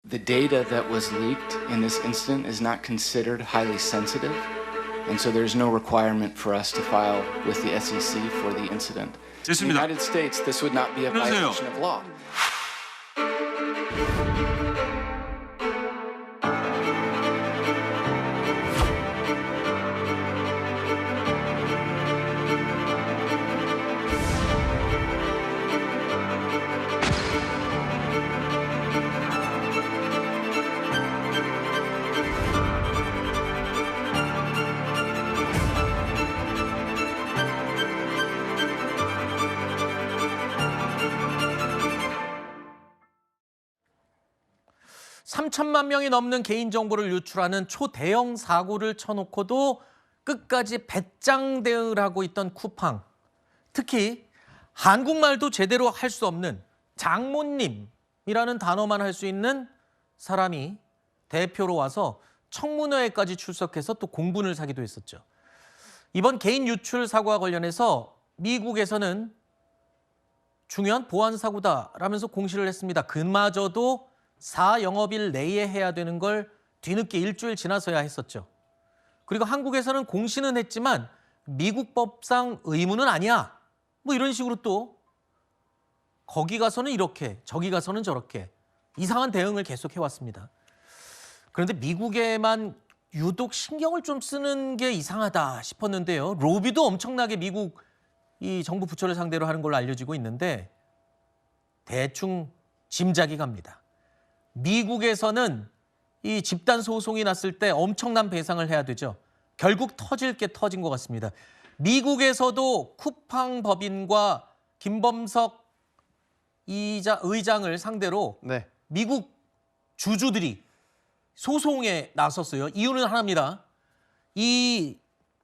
The data that was leaked in this incident is not considered highly sensitive, and so there's no requirement for us to file with the SEC for the incident. In the 됐습니다. United States, this would not be a 그러세요. violation of law. (3천만) 명이 넘는 개인정보를 유출하는 초대형 사고를 쳐놓고도 끝까지 배짱 대응을 하고 있던 쿠팡. 특히 한국말도 제대로 할 수 없는 장모님이라는 단어만 할 수 있는 사람이 대표로 와서 청문회까지 출석해서 또 공분을 사기도 했었죠. 이번 개인 유출 사고와 관련해서 미국에서는 중요한 보안 사고다라면서 공시를 했습니다. 그마저도 4영업일 내에 해야 되는 걸 뒤늦게 일주일 지나서야 했었죠. 그리고 한국에서는 공시는 했지만 미국 법상 의무는 아니야. 뭐 이런 식으로 또 거기 가서는 이렇게 저기 가서는 저렇게 이상한 대응을 계속 해왔습니다. 그런데 미국에만 유독 신경을 좀 쓰는 게 이상하다 싶었는데요. 로비도 엄청나게 미국 이 정부 부처를 상대로 하는 걸로 알려지고 있는데 대충 짐작이 갑니다. 미국에서는 이 집단 소송이 났을 때 엄청난 배상을 해야 되죠. 결국 터질 게 터진 것 같습니다. 미국에서도 쿠팡 법인과 김범석 의장을 상대로 미국 주주들이 소송에 나섰어요. 이유는 하나입니다. 이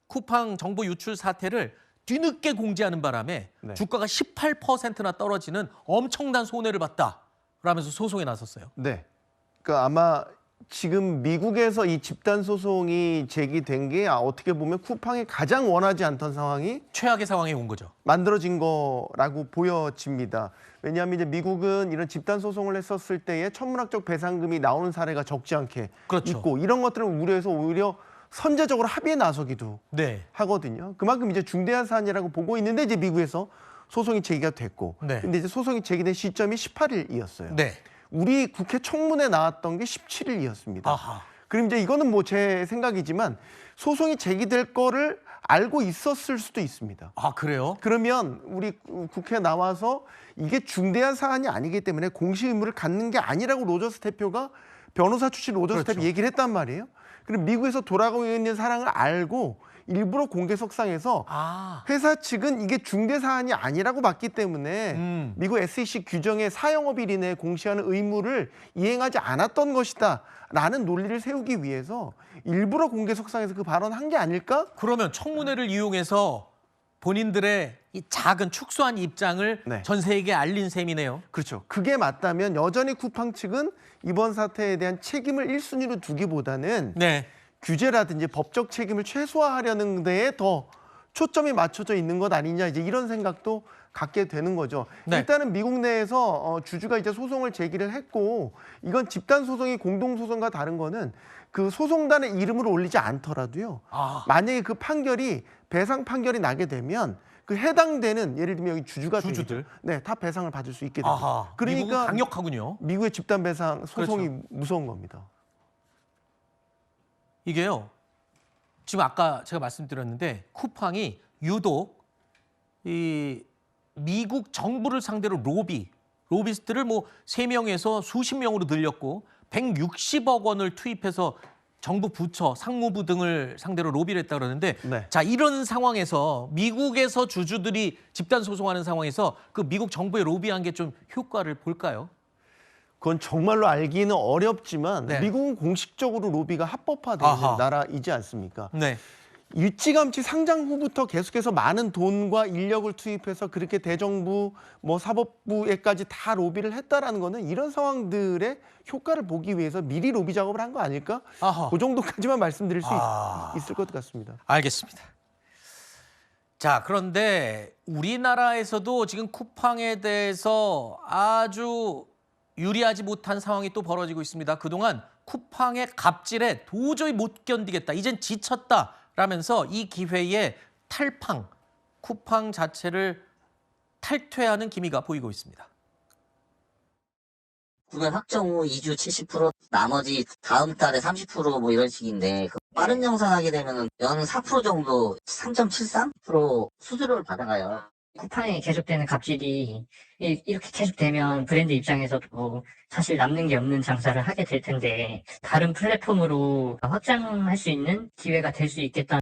쿠팡 정보 유출 사태를 뒤늦게 공지하는 바람에 주가가 18%나 떨어지는 엄청난 손해를 봤다라면서 소송에 나섰어요. 네. 그러니까 아마 지금 미국에서 이 집단 소송이 제기된 게 어떻게 보면 쿠팡이 가장 원하지 않던 상황이 최악의 상황에 온 거죠. 만들어진 거라고 보여집니다. 왜냐하면 이제 미국은 이런 집단 소송을 했었을 때에 천문학적 배상금이 나오는 사례가 적지 않게 있고 이런 것들을 우려해서 오히려 선제적으로 합의에 나서기도 하거든요. 그만큼 이제 중대한 사안이라고 보고 있는데 이제 미국에서 소송이 제기가 됐고, 근데 이제 소송이 제기된 시점이 18일이었어요. 우리 국회 청문회 나왔던 게 17일이었습니다. 그럼 이제 이거는 뭐 제 생각이지만 소송이 제기될 거를 알고 있었을 수도 있습니다. 아, 그래요? 그러면 우리 국회에 나와서 이게 중대한 사안이 아니기 때문에 공시 의무를 갖는 게 아니라고 로저스 대표가 변호사 출신 로저스 대표 얘기를 했단 말이에요. 그럼 미국에서 돌아가고 있는 사항을 알고 일부러 공개석상에서 회사 측은 이게 중대 사안이 아니라고 봤기 때문에 미국 SEC 규정의 4영업일 이내에 공시하는 의무를 이행하지 않았던 것이다 라는 논리를 세우기 위해서 일부러 공개석상에서 그 발언한 게 아닐까? 그러면 청문회를 이용해서 본인들의 이 작은 축소한 입장을 전 세계에 알린 셈이네요. 그렇죠. 그게 맞다면 여전히 쿠팡 측은 이번 사태에 대한 책임을 1순위로 두기보다는 규제라든지 법적 책임을 최소화하려는 데에 더 초점이 맞춰져 있는 것 아니냐, 이제 이런 생각도 갖게 되는 거죠. 일단은 미국 내에서 주주가 이제 소송을 제기를 했고, 이건 집단 소송이 공동 소송과 다른 거는 그 소송단의 이름을 올리지 않더라도요. 만약에 그 판결이 배상 판결이 나게 되면 그 해당되는 예를 들면 여기 주주들 다 배상을 받을 수 있게 됩니다. 그러니까 미국은 강력하군요. 미국의 집단 배상 소송이 무서운 겁니다. 이게요. 지금 아까 제가 말씀드렸는데 쿠팡이 유독 이 미국 정부를 상대로 로비스트를 뭐 3명에서 수십 명으로 늘렸고 160억 원을 투입해서 정부 부처, 상무부 등을 상대로 로비를 했다 그러는데 자, 이런 상황에서 미국에서 주주들이 집단 소송하는 상황에서 그 미국 정부의 로비한 게 좀 효과를 볼까요? 그건 정말로 알기는 어렵지만 미국은 공식적으로 로비가 합법화되어 있는 나라이지 않습니까? 일찌감치 상장 후부터 계속해서 많은 돈과 인력을 투입해서 그렇게 대정부, 뭐 사법부에까지 다 로비를 했다라는 거는 이런 상황들의 효과를 보기 위해서 미리 로비 작업을 한 거 아닐까? 그 정도까지만 말씀드릴 수 있을 것 같습니다. 알겠습니다. 자, 그런데 우리나라에서도 지금 쿠팡에 대해서 아주 유리하지 못한 상황이 또 벌어지고 있습니다. 그동안 쿠팡의 갑질에 도저히 못 견디겠다. 이젠 지쳤다라면서 이 기회에 탈팡, 쿠팡 자체를 탈퇴하는 기미가 보이고 있습니다. 구매 확정 후 2주 70%, 나머지 다음 달에 30% 이런 식인데 빠른 정산하게 되면은 연 4% 정도 3.73% 수수료를 받아가요. 쿠팡에 계속되는 갑질이 이렇게 계속되면 브랜드 입장에서도 사실 남는 게 없는 장사를 하게 될 텐데 다른 플랫폼으로 확장할 수 있는 기회가 될 수 있겠다.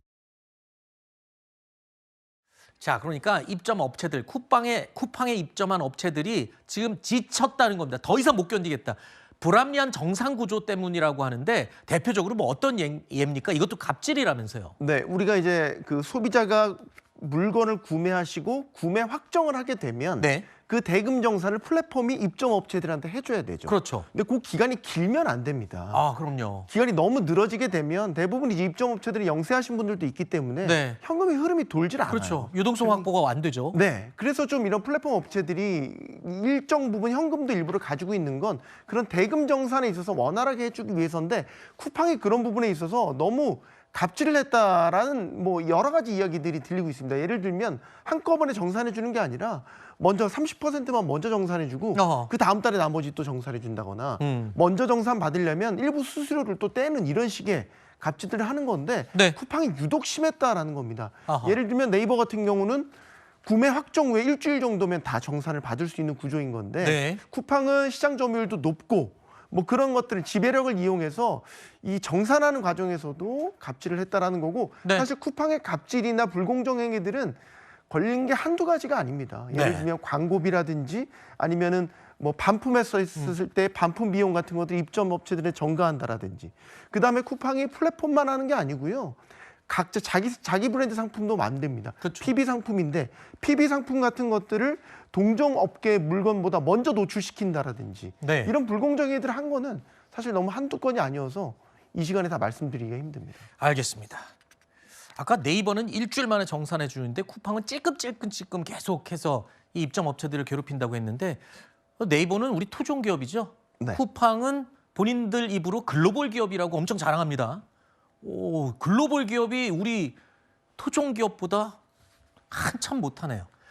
자, 그러니까 입점 업체들, 쿠팡에 입점한 업체들이 지금 지쳤다는 겁니다. 더 이상 못 견디겠다. 불합리한 정상 구조 때문이라고 하는데 대표적으로 뭐 어떤 예입니까? 이것도 갑질이라면서요. 네, 우리가 이제 그 소비자가 물건을 구매하시고 구매 확정을 하게 되면 네. 그 대금 정산을 플랫폼이 입점 업체들한테 해줘야 되죠. 그렇죠. 근데 그 기간이 길면 안 됩니다. 아, 그럼요. 기간이 너무 늘어지게 되면 대부분 이제 입점 업체들이 영세하신 분들도 있기 때문에 네. 현금의 흐름이 돌질 않아요. 그렇죠. 유동성 확보가 안 되죠. 네, 그래서 좀 이런 플랫폼 업체들이 일정 부분 현금도 일부를 가지고 있는 건 그런 대금 정산에 있어서 원활하게 해주기 위해서인데 쿠팡이 그런 부분에 있어서 너무 갑질을 했다라는 뭐 여러 가지 이야기들이 들리고 있습니다. 예를 들면 한꺼번에 정산해 주는 게 아니라 먼저 30%만 먼저 정산해 주고 그 다음 달에 나머지 또 정산해 준다거나 먼저 정산 받으려면 일부 수수료를 또 떼는 이런 식의 갑질들을 하는 건데 네. 쿠팡이 유독 심했다라는 겁니다. 아하. 예를 들면 네이버 같은 경우는 구매 확정 후에 일주일 정도면 다 정산을 받을 수 있는 구조인 건데 네. 쿠팡은 시장 점유율도 높고 뭐 그런 것들을 지배력을 이용해서 이 정산하는 과정에서도 갑질을 했다라는 거고 네. 사실 쿠팡의 갑질이나 불공정 행위들은 걸린 게 한두 가지가 아닙니다. 예를 네. 들면 광고비라든지 아니면은 뭐 반품에 써 있었을 때 반품 비용 같은 것들 입점 업체들에 전가한다라든지 그다음에 쿠팡이 플랫폼만 하는 게 아니고요. 각자 자기 브랜드 상품도 만듭니다. 그렇죠. PB 상품인데 PB 상품 같은 것들을 동종 업계 물건보다 먼저 노출시킨다라든지 네. 이런 불공정 행위들을 한 거는 사실 너무 한두 건이 아니어서 이 시간에 다 말씀드리기가 힘듭니다. 알겠습니다. 아까 네이버는 일주일 만에 정산해 주는데 쿠팡은 찔끔찔끔 계속해서 이 입점 업체들을 괴롭힌다고 했는데 네이버는 우리 토종 기업이죠. 네. 쿠팡은 본인들 입으로 글로벌 기업이라고 엄청 자랑합니다. 오, 글로벌 기업이 우리 토종 기업보다 한참 못하네요.